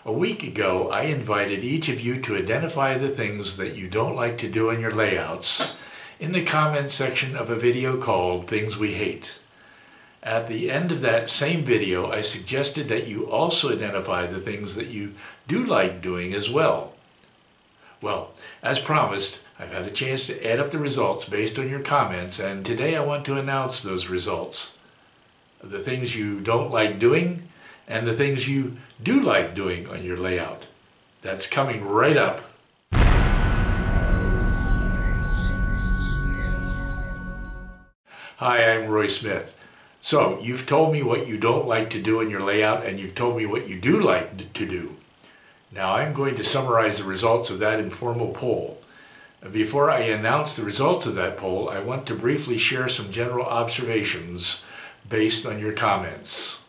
A week ago, I invited each of you to identify the things that you don't like to do in your layouts in the comments section of a video called Things We Hate. At the end of that same video, I suggested that you also identify the things that you do like doing as well. Well, as promised, I've had a chance to add up the results based on your comments, and today I want to announce those results. The things you don't like doing and the things you do like doing on your layout. That's coming right up. Hi, I'm Roy Smith. So, you've told me what you don't like to do in your layout, and you've told me what you do like to do. Now I'm going to summarize the results of that informal poll. Before I announce the results of that poll, I want to briefly share some general observations based on your comments.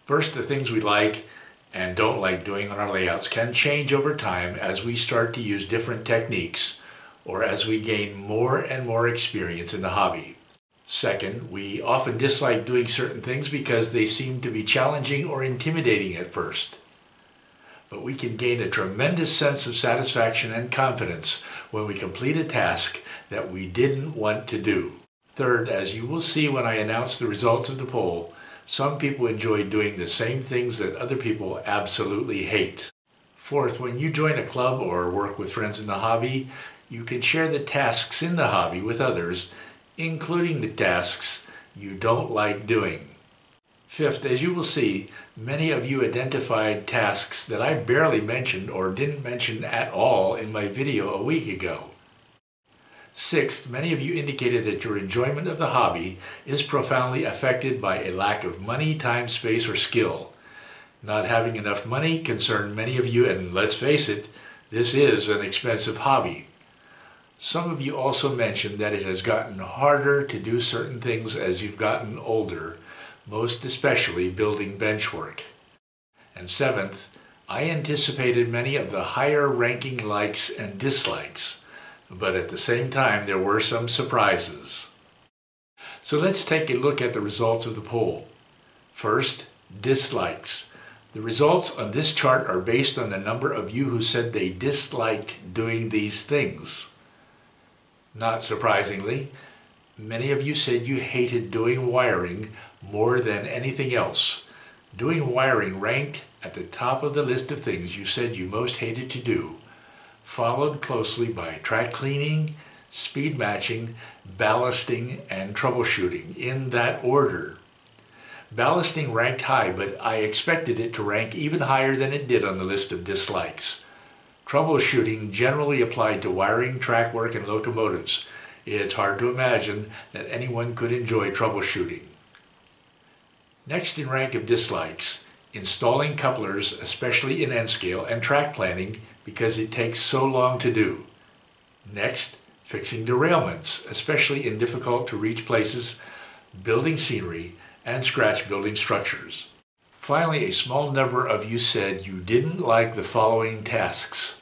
First, the things we like and don't like doing on our layouts can change over time as we start to use different techniques or as we gain more and more experience in the hobby. Second, we often dislike doing certain things because they seem to be challenging or intimidating at first. But we can gain a tremendous sense of satisfaction and confidence when we complete a task that we didn't want to do. Third, as you will see when I announce the results of the poll, some people enjoy doing the same things that other people absolutely hate. Fourth, when you join a club or work with friends in the hobby, you can share the tasks in the hobby with others, including the tasks you don't like doing. Fifth, as you will see, many of you identified tasks that I barely mentioned or didn't mention at all in my video a week ago. Sixth, many of you indicated that your enjoyment of the hobby is profoundly affected by a lack of money, time, space, or skill. Not having enough money concerned many of you, and let's face it, this is an expensive hobby. Some of you also mentioned that it has gotten harder to do certain things as you've gotten older, most especially building bench work. And seventh, I anticipated many of the higher ranking likes and dislikes, but at the same time there were some surprises. So let's take a look at the results of the poll. First, dislikes. The results on this chart are based on the number of you who said they disliked doing these things. Not surprisingly, many of you said you hated doing wiring more than anything else. Doing wiring ranked at the top of the list of things you said you most hated to do, followed closely by track cleaning, speed matching, ballasting, and troubleshooting, in that order. Ballasting ranked high, but I expected it to rank even higher than it did on the list of dislikes. Troubleshooting generally applied to wiring, track work, and locomotives. It's hard to imagine that anyone could enjoy troubleshooting. Next in rank of dislikes, installing couplers, especially in N-scale, and track planning because it takes so long to do. Next, fixing derailments, especially in difficult to reach places, building scenery, and scratch building structures. Finally, a small number of you said you didn't like the following tasks: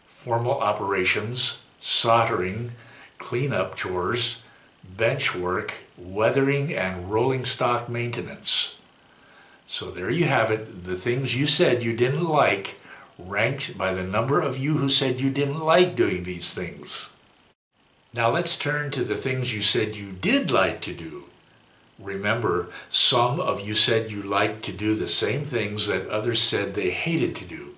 formal operations, soldering, cleanup chores, bench work, weathering, and rolling stock maintenance. So there you have it, the things you said you didn't like, ranked by the number of you who said you didn't like doing these things. Now let's turn to the things you said you did like to do. Remember, some of you said you liked to do the same things that others said they hated to do.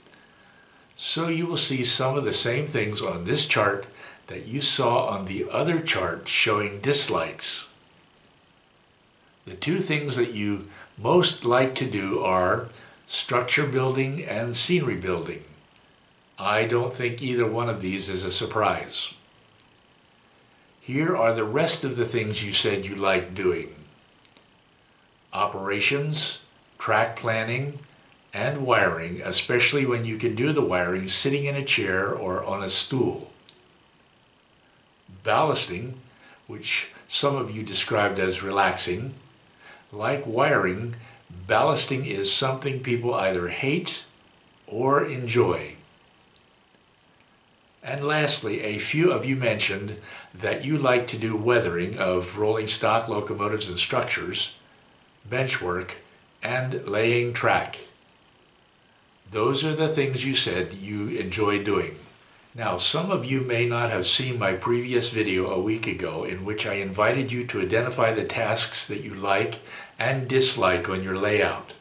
So you will see some of the same things on this chart that you saw on the other chart showing dislikes. The two things that you most like to do are structure building and scenery building. I don't think either one of these is a surprise. Here are the rest of the things you said you liked doing: operations, track planning, and wiring, especially when you can do the wiring sitting in a chair or on a stool. Ballasting, which some of you described as relaxing. Like wiring, ballasting is something people either hate or enjoy. And lastly, a few of you mentioned that you like to do weathering of rolling stock, locomotives, and structures, bench work, and laying track. Those are the things you said you enjoy doing. Now, some of you may not have seen my previous video a week ago in which I invited you to identify the tasks that you like and dislike on your layout.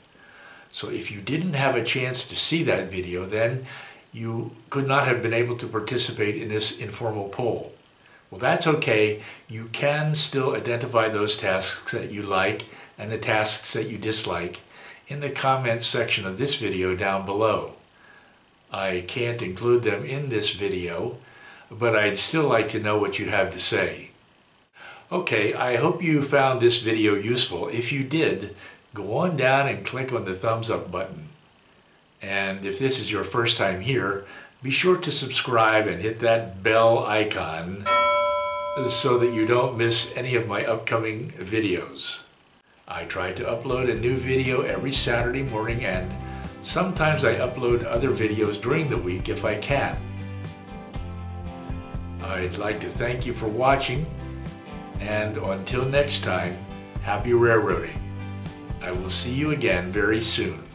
So if you didn't have a chance to see that video, then you could not have been able to participate in this informal poll. Well, that's okay. You can still identify those tasks that you like and the tasks that you dislike in the comments section of this video down below. I can't include them in this video, but I'd still like to know what you have to say. Okay, I hope you found this video useful. If you did, go on down and click on the thumbs up button. And if this is your first time here, be sure to subscribe and hit that bell icon so that you don't miss any of my upcoming videos. I try to upload a new video every Saturday morning, and sometimes I upload other videos during the week if I can. I'd like to thank you for watching, and until next time, happy railroading. I will see you again very soon.